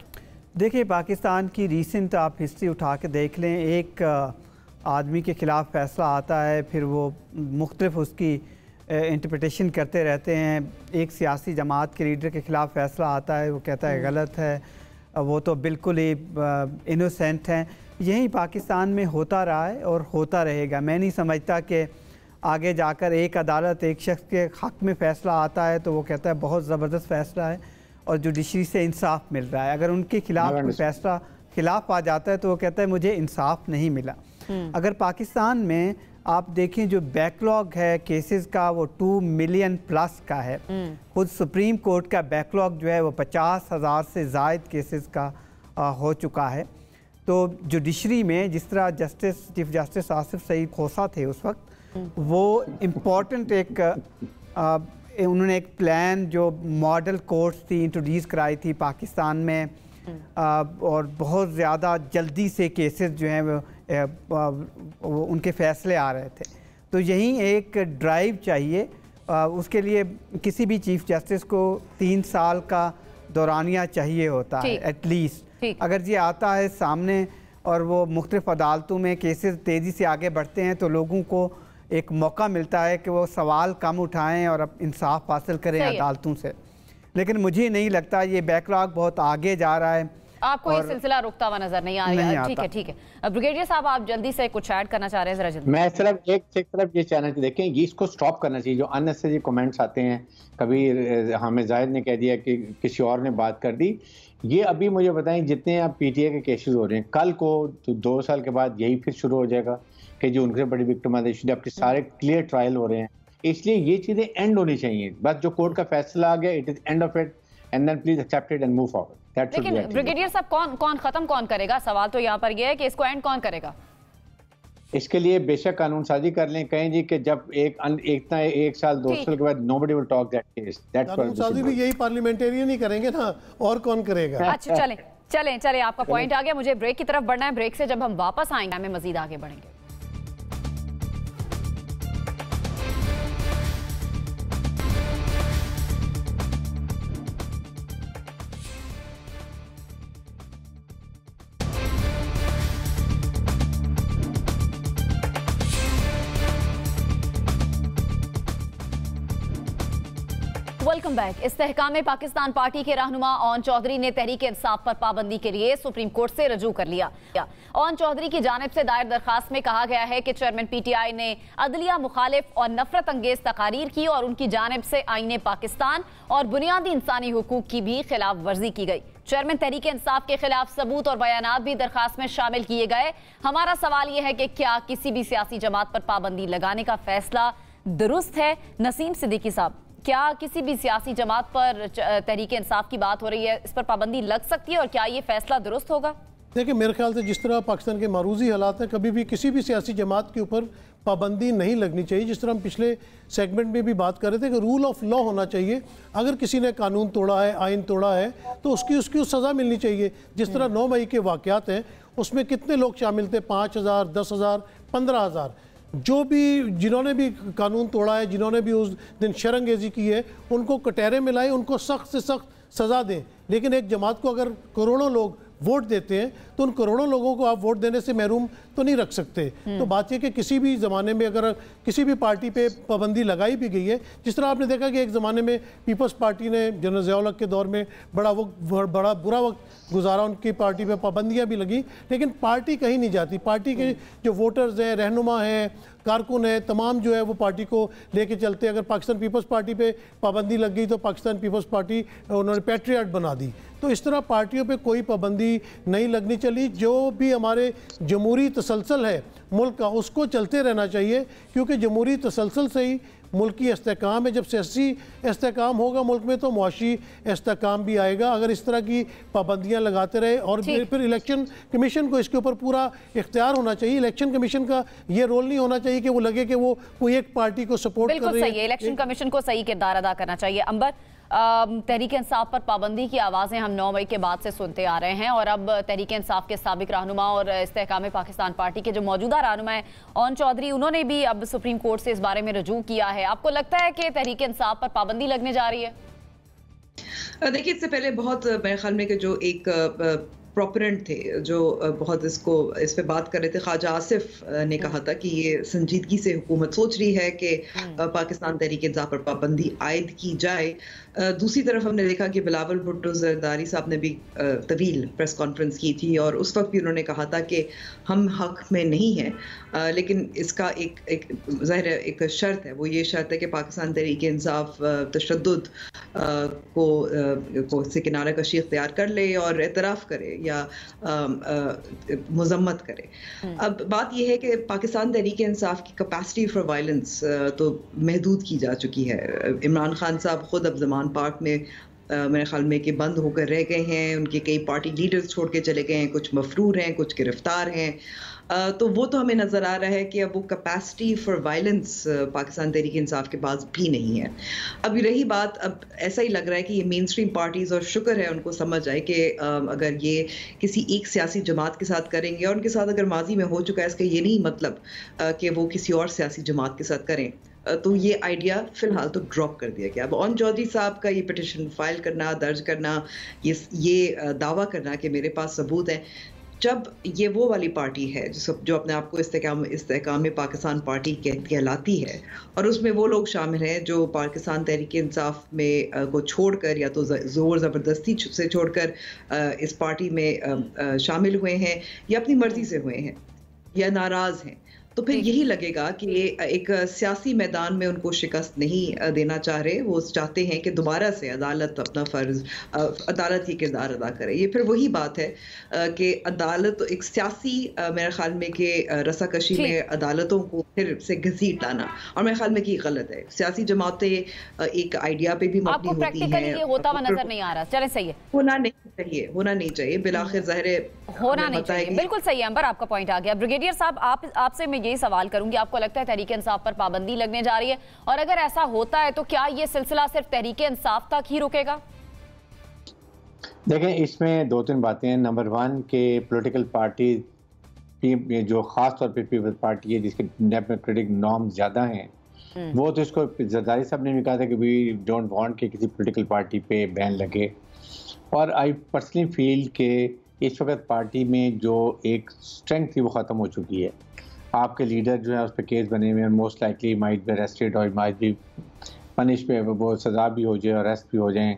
देखिए, पाकिस्तान की रीसेंट आप हिस्ट्री उठा के देख लें, एक आदमी के ख़िलाफ़ फ़ैसला आता है, फिर वो मुख्तलिफ उसकी इंटरप्रिटेशन करते रहते हैं। एक सियासी जमात के लीडर के ख़िलाफ़ फ़ैसला आता है, वो कहता है गलत है, वो तो बिल्कुल ही इनोसेंट हैं। यही पाकिस्तान में होता रहा है और होता रहेगा। मैं नहीं समझता कि आगे जाकर एक अदालत एक शख्स के हक़ में फ़ैसला आता है तो वो कहता है बहुत ज़बरदस्त फ़ैसला है और जुडिशरी से इंसाफ मिल रहा है। अगर उनके खिलाफ कोई फैसला खिलाफ आ जाता है तो वो कहता है मुझे इंसाफ नहीं मिला। अगर पाकिस्तान में आप देखें जो बैकलॉग है केसेस का वो 2 मिलियन प्लस का है। खुद सुप्रीम कोर्ट का बैकलॉग जो है वो 50,000 से ज़ायद केसेस का हो चुका है। तो जुडिशरी में जिस तरह चीफ जस्टिस आसिफ सईद खोसा थे उस वक्त, वो इम्पॉर्टेंट एक उन्होंने एक प्लान जो मॉडल कोर्ट्स थी इंट्रोड्यूस कराई थी पाकिस्तान में, और बहुत ज़्यादा जल्दी से केसेस जो हैं वो उनके फ़ैसले आ रहे थे। तो यही एक ड्राइव चाहिए। उसके लिए किसी भी चीफ़ जस्टिस को 3 साल का दौरानिया चाहिए होता है एटलीस्ट। अगर ये आता है सामने और वो मुख्तलिफ अदालतों में केसेस तेज़ी से आगे बढ़ते हैं तो लोगों को एक मौका मिलता है कि वो सवाल कम उठाएं और अब इंसाफ हासिल करें अदालतों से। लेकिन मुझे नहीं लगता, ये बैकलॉग बहुत आगे जा रहा है। आपको ये सिलसिला रुकता हुआ नजर नहीं आ रहा? ठीक है, ठीक है। ब्रिगेडियर साहब, आप जल्दी से कुछ ऐड करना चाह रहे हैं? जरा जल्दी। मैं सिर्फ एक तरफ ये चैनल पे देखें, ये इसको स्टॉप करना चाहिए। जो अननेसेसरी कमेंट्स आते हैं, कभी हमें जाहिद ने कह दिया कि किसी और ने बात कर दी। ये अभी मुझे बताएं, जितने अब पीटीए के केसेस हो रहे हैं, कल को तो 2 साल के बाद यही फिर शुरू हो जाएगा कि जो उनसे बड़ी विक्टिमाइजेशन, जबकि सारे क्लियर ट्रायल हो रहे हैं। इसलिए ये चीजें एंड होनी चाहिए। बस जो कोर्ट का फैसला आ गया, it is end of it, and then please accept it and move forward. लेकिन ब्रिगेडियर साहब, कौन खत्म कौन करेगा? सवाल तो यहाँ पर यह है कि इसको एंड कौन करेगा? इसके लिए बेशक कानून साजी कर लें, कहें जी कि जब एक साल 2 साल के बाद nobody will talk that case. कानून साजी भी यही पार्लियामेंटेरियन ही करेंगे ना, और कौन करेगा? अच्छा, चलें, आपका पॉइंट आ गया। मुझे ब्रेक की तरफ बढ़ना है। ब्रेक से जब हम वापस आएंगे हमें मजीद आगे बढ़ेंगे। Welcome back. Istehkam Pakistan party के रहनुमा ओन चौधरी ने तहरीक इंसाफ पर पाबंदी के लिए सुप्रीम कोर्ट से रजू कर लिया। ओन चौधरी की जानिब से दायर दरखास्त में कहा गया है कि चेयरमैन पीटीआई ने अदलिया मुखालिफ और नफरत अंगेज तकारीर की और उनकी जानिब से आईने पाकिस्तान और बुनियादी इंसानी हुकूक की भी खिलाफ वर्जी की गई। चेयरमैन तहरीक इंसाफ के खिलाफ सबूत और बयानात भी दरखास्त में शामिल किए गए। हमारा सवाल यह है कि क्या किसी भी सियासी जमात पर पाबंदी लगाने का फैसला दुरुस्त है? नसीम सिद्दीकी साहब, क्या किसी भी सियासी जमात पर तहरीक इंसाफ की बात हो रही है, इस पर पाबंदी लग सकती है और क्या ये फैसला दुरुस्त होगा? देखिए, मेरे ख्याल से जिस तरह पाकिस्तान के मारूजी हालात हैं, कभी भी किसी भी सियासी जमात के ऊपर पाबंदी नहीं लगनी चाहिए। जिस तरह हम पिछले सेगमेंट में भी बात कर रहे थे कि रूल ऑफ लॉ होना चाहिए। अगर किसी ने कानून तोड़ा है, आइन तोड़ा है, तो उसकी सज़ा मिलनी चाहिए। जिस तरह 9 मई के वाक़यात हैं, उसमें कितने लोग शामिल थे? 5,000, 10,000, 15,000। जो भी जिन्होंने भी कानून तोड़ा है, जिन्होंने भी उस दिन शरंगेजी की है, उनको कटहरे में लाए, उनको सख्त से सख्त सज़ा दें। लेकिन एक जमात को अगर करोड़ों लोग वोट देते हैं तो उन करोड़ों लोगों को आप वोट देने से महरूम तो नहीं रख सकते। तो बात यह कि किसी भी ज़माने में अगर किसी भी पार्टी पे पाबंदी लगाई भी गई है, जिस तरह आपने देखा कि एक ज़माने में पीपल्स पार्टी ने जनरल ज़िया उल हक के दौर में बड़ा बुरा वक्त गुजारा, उनकी पार्टी पे पाबंदियाँ भी लगी, लेकिन पार्टी कहीं नहीं जाती। पार्टी के जो वोटर्स हैं, रहनुमा हैं, कारकुन है, तमाम जो है वो पार्टी को लेके चलते। अगर पाकिस्तान पीपल्स पार्टी पे पाबंदी लग गई तो पाकिस्तान पीपल्स पार्टी उन्होंने पैट्रियट बना दी। तो इस तरह पार्टियों पे कोई पाबंदी नहीं लगनी चाहिए। जो भी हमारे जमहूरी तसलसल है मुल्क का, उसको चलते रहना चाहिए, क्योंकि जमहूरी तसलसल से ही मुल्की इस्तेकाम है। जब सियासी इस्तेकाम होगा मुल्क में तो मुआशी इस्तेकाम भी आएगा। अगर इस तरह की पाबंदियां लगाते रहे, और फिर इलेक्शन कमीशन को इसके ऊपर पूरा इख्तियार होना चाहिए। इलेक्शन कमीशन का ये रोल नहीं होना चाहिए कि वो लगे कि वो कोई एक पार्टी को सपोर्ट कर रही है। सही है, इलेक्शन कमीशन को सही किरदार अदा करना चाहिए। अंबर, तहरीक इंसाफ पर पाबंदी की आवाज़ें हम 9 मई के बाद से सुनते आ रहे हैं, और अब तहरीक इंसाफ के साबिक रहनुमा और इस्तेहकाम पाकिस्तान पार्टी के जो मौजूदा रहनुमा है ओन चौधरी, उन्होंने भी अब सुप्रीम कोर्ट से इस बारे में रजू किया है। आपको लगता है कि तहरीक इंसाफ पर पाबंदी लगने जा रही है? देखिए, इससे पहले बहुत मेरे ख्याल में कि जो एक प्रोपोनेंट थे जो बहुत इस पे बात कर रहे थे, ख्वाजा आसिफ ने कहा था कि ये संजीदगी से हुकूमत सोच रही है कि पाकिस्तान तहरीक इंसाफ पर पाबंदी आयद की जाए। दूसरी तरफ हमने देखा कि बिलावल भुट्टो जरदारी साहब ने भी तवील प्रेस कॉन्फ्रेंस की थी, और उस वक्त भी उन्होंने कहा था कि हम हक में नहीं हैं, लेकिन इसका एक ज़ाहिर एक शर्त है। वो ये शर्त है कि पाकिस्तान तहरीक इंसाफ तशद्दुद को से किनारा कशी इख्तियार कर ले और एतराफ़ करे या मजम्मत करे। अब बात यह है कि पाकिस्तान तहरीक इंसाफ की कैपेसिटी फॉर वायलेंस तो महदूद की जा चुकी है। इमरान खान साहब खुद अब ज़मान पार्क में मेरे ख्याल में कि बंद होकर रह गए हैं, उनके कई पार्टी लीडर्स छोड़ के चले गए हैं, कुछ मफरूर हैं, कुछ गिरफ्तार हैं। तो वो तो हमें नज़र आ रहा है कि अब वो capacity for violence Pakistan Tehreek Insaf के पास भी नहीं है। अब रही बात, अब ऐसा ही लग रहा है कि ये मेन स्ट्रीम पार्टीज़, और शुक्र है उनको समझ आए कि अगर ये किसी एक सियासी जमात के साथ करेंगे, और उनके साथ अगर माजी में हो चुका है, इसका ये नहीं मतलब कि वो किसी और सियासी जमात के साथ करें। तो ये आइडिया फिलहाल तो ड्रॉप कर दिया गया। अब ओन चौधरी साहब का ये पिटिशन फाइल करना, दर्ज करना, ये दावा करना कि मेरे पास सबूत है, जब ये वो वाली पार्टी है जो अपने आप को इस्तेहकाम पाकिस्तान पार्टी कहलाती है, और उसमें वो लोग शामिल हैं जो पाकिस्तान तहरीक इंसाफ में को छोड़कर या तो ज़ोर ज़बरदस्ती से छोड़कर इस पार्टी में शामिल हुए हैं, या अपनी मर्जी से हुए हैं, या नाराज़ हैं, तो फिर यही लगेगा कि एक सियासी मैदान में उनको शिकस्त नहीं देना चाह रहे। वो चाहते हैं कि दोबारा से अदालत अपना फ़र्ज, अदालत ही किरदार अदा करे। ये फिर वही बात है कि अदालत एक सियासी, मेरे ख्याल में कि रसाकशी में अदालतों को फिर से घसीट लाना, और मेरे ख्याल में कि गलत है। सियासी जमातें एक आइडिया पे भी मबनी होती हैं, ये होता हुआ नजर नहीं आ रहा। चलें, सही है, होना नहीं चाहिए। बिलाखिर ज़ाहिर है होना नहीं चाहिए। बिल्कुल सही है अंबर, आपका पॉइंट आ गया। ब्रिगेडियर साहब, आपसे मैं यही सवाल करूंगी, आपको लगता है तहरीक इंसाफ पर पाबंदी लगने जा रही है, और अगर ऐसा होता है तो क्या ये सिलसिला सिर्फ तहरीक इंसाफ तक ही रुकेगा? देखें, इसमें 2-3 बातें हैं। नंबर 1 के पॉलिटिकल पार्टी जो खास तौर पे पीपल्स पार्टी है जिसके डेमोक्रेटिक नॉर्म ज्यादा हैं, वो तो इसको जरदारी साहब ने भी कहा था कि वी डोंट वांट कि किसी पॉलिटिकल पार्टी पे बैन लगे। और आई पर्सनली फील कि इस वक्त पार्टी में जो एक स्ट्रेंथ थी वो ख़त्म हो चुकी है। आपके लीडर जो है उस पर केस बने हुए हैं, most likely might be arrested और माइट बी पनिश पे, वो सज़ा भी हो जाए और अरेस्ट भी हो जाएं।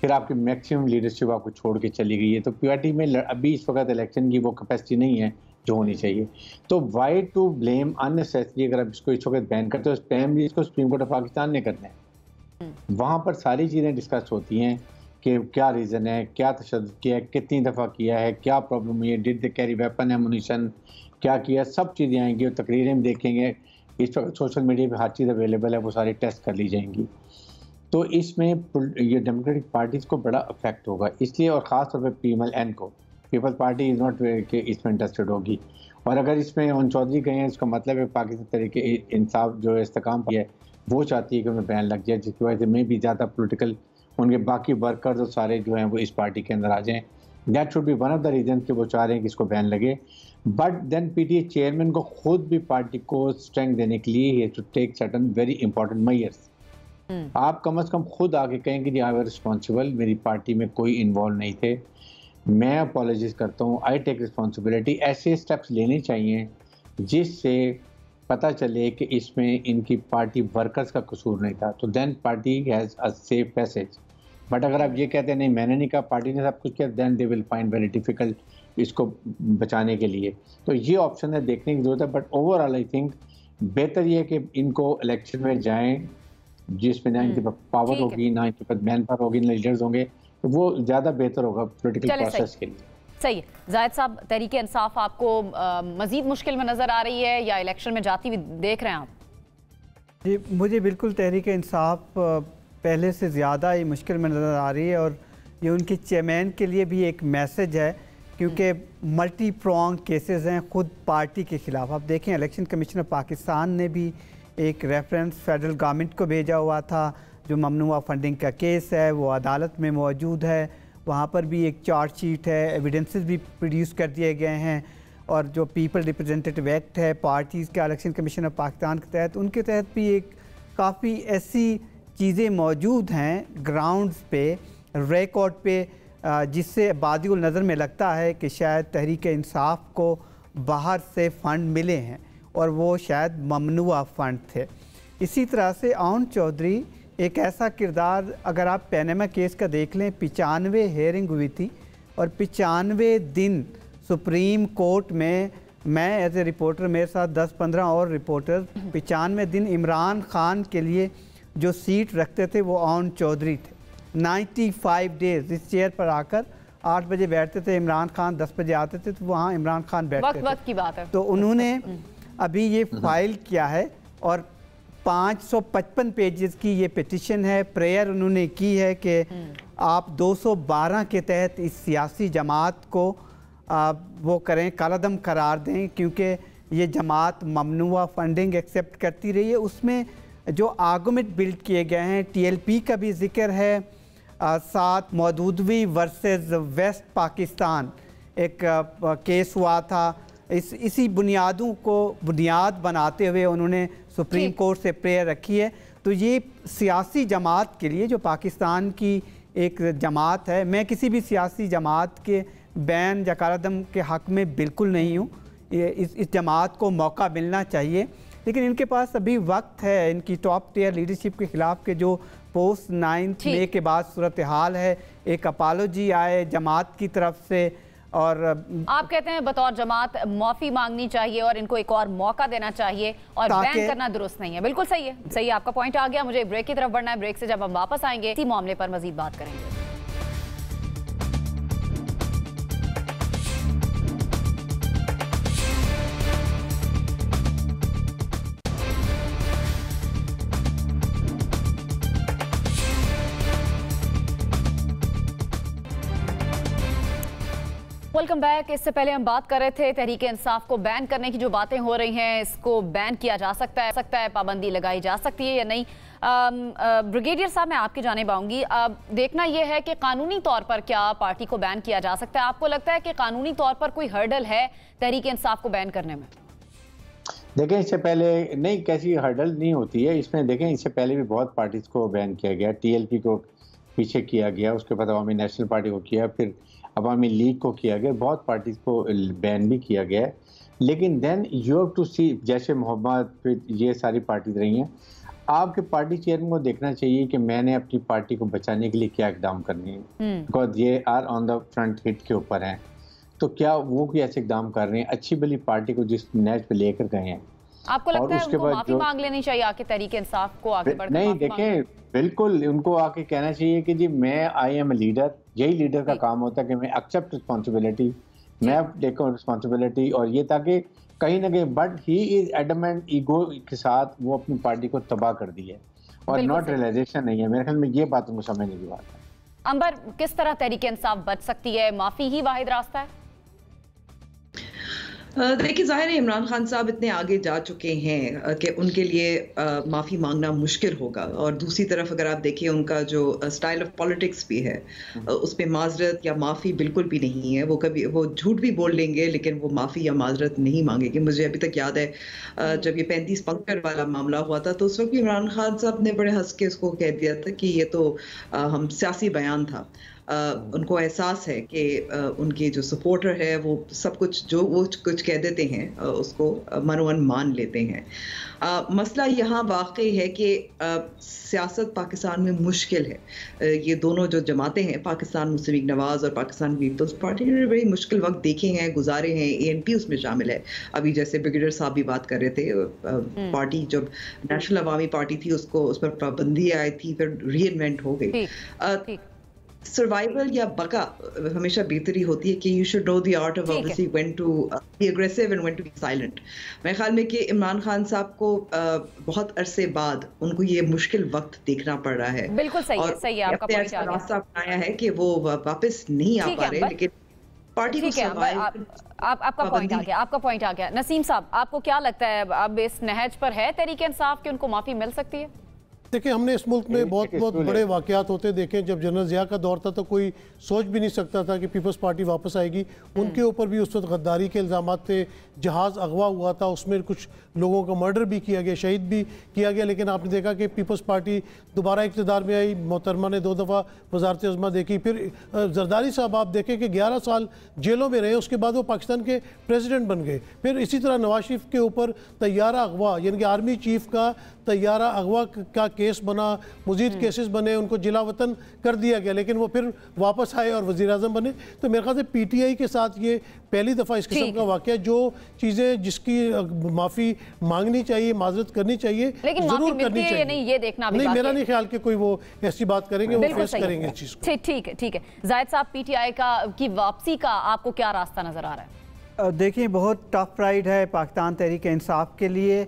फिर आपकी मैक्सिमम लीडरशिप आपको छोड़ के चली गई है। तो पीआरटी में अभी इस वक्त इलेक्शन की वो कैपेसिटी नहीं है जो होनी चाहिए। तो वाई टू ब्लेम अननेसेसरी, अगर आप इसको इस वक्त बैन करते हो, स्पैम भी इसको सुप्रीम कोर्ट ऑफ पाकिस्तान ने करना है। वहाँ पर सारी चीज़ें डिस्कस होती हैं कि क्या रीज़न है, क्या तशद्दुद किया है, कितनी दफ़ा किया है, क्या प्रॉब्लम हुई है, did they carry weapon ammunition, क्या किया, सब चीज़ें आएंगी और तकरीरें भी देखेंगे। इस वक्त सोशल मीडिया पे हर चीज़ अवेलेबल है, वो सारी टेस्ट कर ली जाएंगी। तो इसमें ये डेमोक्रेटिक पार्टीज़ को बड़ा अफेक्ट होगा, इसलिए, और ख़ास तौर पर PMLN को, पीपल्स पार्टी इज़ नॉट कि इसमें इंटरेस्टेड होगी। और अगर इसमें ओन चौधरी गए हैं, इसका मतलब है पाकिस्तान तरीके इंसाफ जो इस्तेकाम किया है वो चाहती है कि उन्हें बैन लग जाए, जिसकी वजह से में भी ज़्यादा पोलिटिकल उनके बाकी वर्कर्स और सारे जो हैं वो इस पार्टी के अंदर आ जाएं। That should be one of the reason कि वो चाह रहे हैं कि इसको बैन लगे। बट देन PTA चेयरमैन को खुद भी पार्टी को स्ट्रेंथ देने के लिए ही to take certain very important measures. आप कम से कम खुद आके कहें कि जी आई वाज रिस्पॉन्सिबल, मेरी पार्टी में कोई इन्वॉल्व नहीं थे, मैं अपॉलोजिज करता हूँ, आई टेक रिस्पॉन्सिबिलिटी। ऐसे स्टेप्स लेने चाहिए जिससे पता चले कि इसमें इनकी पार्टी वर्कर्स का कसूर नहीं था, तो then party has a safe passage. But अगर आप ये कहते हैं नहीं मैंने नहीं कहा, पार्टी ने सब कुछ किया, then they will find very difficult इसको बचाने के लिए। तो ये ऑप्शन है, देखने की जरूरत है। बट ओवरऑल आई थिंक बेहतर ये है कि इनको इलेक्शन में जाएं जिसमें ना इनके पास पावर होगी, ना इनके पास मैन पावर होगी, ना लीडर्स होंगे, तो वो ज़्यादा बेहतर होगा पॉलिटिकल प्रोसेस के लिए। सही है। जाहिद साहब, तहरीके इंसाफ आपको मजीद मुश्किल में नजर आ रही है या इलेक्शन में जाती हुई देख रहे हैं आप? जी, मुझे बिल्कुल तहरीके इंसाफ पहले से ज़्यादा ही मुश्किल में नज़र आ रही है, और ये उनके चेयरमैन के लिए भी एक मैसेज है, क्योंकि मल्टी प्रॉन्ग केसेस हैं खुद पार्टी के ख़िलाफ़। आप देखें, इलेक्शन कमीशन ऑफ पाकिस्तान ने भी एक रेफरेंस फेडरल गवर्नमेंट को भेजा हुआ था। जो ममनुआ फंडिंग का केस है वो अदालत में मौजूद है, वहाँ पर भी एक चार्जशीट है, एविडेंसेस भी प्रोड्यूस कर दिए गए हैं। और जो पीपल रिप्रेजेंटेटिव एक्ट है पार्टीज़ का इलेक्शन कमीशन ऑफ पाकिस्तान के तहत, उनके तहत भी एक काफ़ी ऐसी चीज़ें मौजूद हैं ग्राउंड्स पे, रिकॉर्ड पे, जिससे बादिउल नज़र में लगता है कि शायद तहरीक इंसाफ को बाहर से फ़ंड मिले हैं और वो शायद ममनुआ फ़ंड थे। इसी तरह से आउन चौधरी एक ऐसा किरदार, अगर आप पैनामा केस का देख लें, 95 हेयरिंग हुई थी और 95 दिन सुप्रीम कोर्ट में मैं एज ए रिपोर्टर, मेरे साथ 10-15 और रिपोर्टर, 95 दिन इमरान खान के लिए जो सीट रखते थे वो आउन चौधरी थे। 95 डेज इस चेयर पर आकर 8 बजे बैठते थे इमरान खान, 10 बजे आते थे, तो वहाँ इमरान खान बैठते थे। वक्त की बात है। तो उन्होंने अभी ये फाइल किया है और 555 पेजेस की ये पिटिशन है। प्रेयर उन्होंने की है कि आप 212 के तहत इस सियासी जमात को वो करें, कालादम करार दें, क्योंकि ये जमात ममनुआ फंडिंग एक्सेप्ट करती रही है। उसमें जो आर्गूमेंट बिल्ड किए गए हैं, टीएलपी का भी जिक्र है, साथ मौदूदवी वर्सेस वेस्ट पाकिस्तान एक केस हुआ था। इसी बुनियादों को बुनियाद बनाते हुए उन्होंने सुप्रीम कोर्ट से प्रेयर रखी है। तो ये सियासी जमात के लिए, जो पाकिस्तान की एक जमात है, मैं किसी भी सियासी जमात के बैन या कालादम के हक़ में बिल्कुल नहीं हूँ। इस जमात को मौका मिलना चाहिए, लेकिन इनके पास अभी वक्त है। इनकी टॉप टियर लीडरशिप के ख़िलाफ़ के जो पोस्ट 9 मई के बाद सूरत हाल है, एक अपालोजी आए जमात की तरफ से, और आप कहते हैं बतौर जमात माफ़ी मांगनी चाहिए और इनको एक और मौका देना चाहिए और बैन करना दुरुस्त नहीं है। बिल्कुल सही है, सही है, आपका पॉइंट आ गया। मुझे ब्रेक की तरफ बढ़ना है। ब्रेक से जब हम वापस आएंगे इसी मामले पर मजीद बात करेंगे। Welcome back. इससे पहले हम बात कर रहे थे तहरीके इंसाफ को बैन करने की जो बातें हो रही हैं, इसको बैन किया जा सकता है, पाबंदी लगाई जा सकती है या नहीं। ब्रिगेडियर साहब, मैं आपकी जानिब आऊंगी। देखना यह है कि कानूनी तौर पर क्या पार्टी को बैन किया जा सकता है? आपको लगता है कि कानूनी तौर पर कोई हर्डल है तहरीके इंसाफ को बैन करने में? देखें, इससे पहले नहीं, कैसी हर्डल नहीं होती है इसमें। देखें, इससे पहले भी बहुत पार्टीज को बैन किया गया। टीएलपी को पीछे किया गया, उसके बाद अवामी नेशनल पार्टी को किया, फिर अवामी लीग को किया गया, बहुत पार्टीज को बैन भी किया गया है। लेकिन देन यू हैव टू सी, जैसे मोहम्मद, फिर ये सारी पार्टीज रही हैं, आपके पार्टी चेयरमैन को देखना चाहिए कि मैंने अपनी पार्टी को बचाने के लिए क्या इकदाम करने हैं, बिकॉज ये are on the front hit के ऊपर हैं। तो क्या वो कोई ऐसे इकदाम कर रहे हैं अच्छी भली पार्टी को जिस नैच पे लेकर गए हैं? आपको लगता है उनको माफी मांग लेनी चाहिए आके तहरीके इंसाफ को आगे बढ़कर? नहीं, देखें, बिल्कुल उनको आके कहना चाहिए कि जी मैं आई एम ए लीडर। यही लीडर का काम होता है कि मैं एक्सेप्ट रिस्पॉन्सिबिलिटी, मैं टेक रिस्पॉन्सिबिलिटी, और ये ताकि कहीं ना कहीं, but he is adamant ego के साथ वो अपनी पार्टी को तबाह कर दी है और नॉट रियलाइजेशन नहीं है। मेरे ख्याल में ये बात उनको समझने की बात है। अंबर, किस तरह तहरीके इंसाफ बच सकती है? माफी ही वाहिद रास्ता है? देखिए, जाहिर है इमरान खान साहब इतने आगे जा चुके हैं कि उनके लिए माफ़ी मांगना मुश्किल होगा। और दूसरी तरफ अगर आप देखिए, उनका जो स्टाइल ऑफ पॉलिटिक्स भी है, उसमें माजरत या माफ़ी बिल्कुल भी नहीं है। वो कभी वो झूठ भी बोल लेंगे लेकिन वो माफ़ी या माजरत नहीं मांगेंगे। मुझे अभी तक याद है जब ये 35 पंकर वाला मामला हुआ था, तो उस वक्त इमरान खान साहब ने बड़े हंस के उसको कह दिया था कि ये तो हम सियासी बयान था। उनको एहसास है कि उनके जो सपोर्टर है वो सब कुछ जो वो कुछ कह देते हैं उसको मनोवन मान लेते हैं। मसला यहाँ वाकई है कि सियासत पाकिस्तान में मुश्किल है। ये दोनों जो जमातें हैं, पाकिस्तान मुस्लिम लीग नवाज और पाकिस्तान पीपल्स पार्टी, ने बड़ी मुश्किल वक्त देखे हैं, गुजारे हैं। ANP उसमें शामिल है। अभी जैसे ब्रिगेडियर साहब भी बात कर रहे थे, पार्टी जब नेशनल अवामी पार्टी थी उसको उस पर पाबंदी आई थी, फिर रीइन्वेंट हो गई। सर्वाइवल या बका हमेशा बेहतरी होती है कि you should know the art of obviously when to be aggressive and when to be silent. मेरे ख्याल में कि इमरान खान साहब को बहुत अरसे बाद उनको ये मुश्किल वक्त देखना पड़ रहा है। बिल्कुल सही है, सही है, आपका पॉइंट आ गया। रास्ता अपनाया है कि वो वापस नहीं आ पा रहे, लेकिन पार्टी को आपका पॉइंट आ गया, आपका पॉइंट आ गया। नसीम साहब, आपको क्या लगता है अब इस नहज पर है तहरीक इंसाफ कि उनको माफी मिल सकती है? देखिए, हमने इस मुल्क में बहुत बड़े वाक़यात होते देखे। जब जनरल ज़िया का दौर था तो कोई सोच भी नहीं सकता था कि पीपल्स पार्टी वापस आएगी। उनके ऊपर भी उस वक्त गद्दारी के इल्ज़ाम थे, जहाज़ अगवा हुआ था, उसमें कुछ लोगों का मर्डर भी किया गया, शहीद भी किया गया। लेकिन आपने देखा कि पीपल्स पार्टी दोबारा इक़्तिदार में आई, मोहतरमा ने 2 दफ़ा वज़ारत उज़्मा देखी। फिर जरदारी साहब आप देखें कि 11 साल जेलों में रहे, उसके बाद वो पाकिस्तान के प्रेसिडेंट बन गए। फिर इसी तरह नवाज शरीफ के ऊपर तैयारा अगवा, यानी कि आर्मी चीफ का तैयारा अगवा का केस बना, मज़ीद केसेस बने, उनको जिला वतन कर दिया गया, लेकिन वो फिर वापस आए और वज़ीर आज़म बने। तो मेरे ख्याल से PTI के साथ ये पहली दफ़ा इस किस्म का वाक़या, जो चीज़ें जिसकी माफ़ी मांगनी चाहिए, माजरत करनी चाहिए, जरूर करनी चाहिए। नहीं, ये देखना नहीं, मेरा नहीं ख्याल कि कोई वो ऐसी बात करेंगे, वो फेस करेंगे इस चीज़ को। ठीक है, ठीक है। जाहिद साहब, PTI की वापसी का आपको क्या रास्ता नजर आ रहा है? देखिए, बहुत टफ राइड है पाकिस्तान तहरीक इंसाफ के लिए,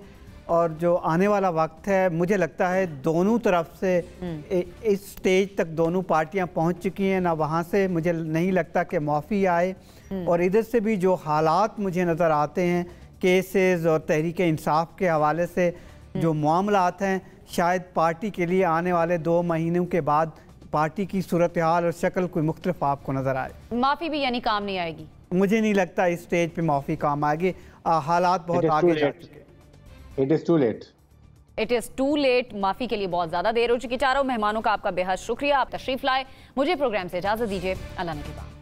और जो आने वाला वक्त है, मुझे लगता है दोनों तरफ से इस स्टेज तक दोनों पार्टियां पहुंच चुकी हैं ना, वहां से मुझे नहीं लगता कि माफ़ी आए। और इधर से भी जो हालात मुझे नज़र आते हैं केसेस और तहरीक इंसाफ के हवाले से जो मामलात हैं, शायद पार्टी के लिए आने वाले 2 महीनों के बाद पार्टी की सूरत हाल और शक्ल कोई मुख्तलिफ आपको नज़र आए। माफ़ी भी यानी काम नहीं आएगी? मुझे नहीं लगता इस स्टेज पे माफ़ी काम आएगी। हालात बहुत आगे जा चुके। It is too late. It is too late। माफी के लिए बहुत ज्यादा देर हो चुकी। चारों मेहमानों का आपका बेहद शुक्रिया, आप तशरीफ लाए। मुझे प्रोग्राम से इजाजत दीजिए। अल्लाह ने के बाद।